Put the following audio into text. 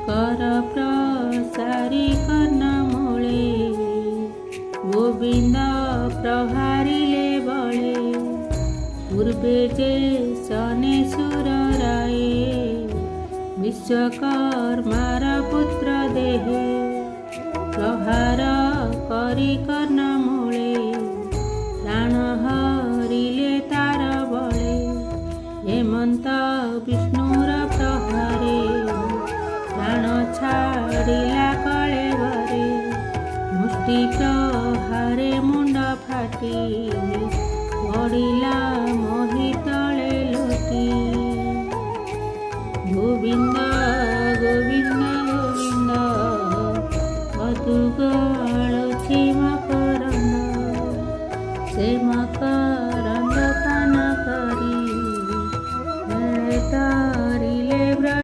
कर प्रसारी कर्णमूळे गोविंद प्रहारिले बळे पूर्वे जे सने सुरराये विश्वकर्मार पुत्र देहे प्रहार करी कर्णमूळे प्राण हरिले तार बळे हेमंत विष्णुर प्रहारे प्राण छाडिला कळेवरे मुष्टि प्रहारे मुंड फाटी पडिला मोहि तळे लोटी गोविंद गोविंद गोविंद मधुगळ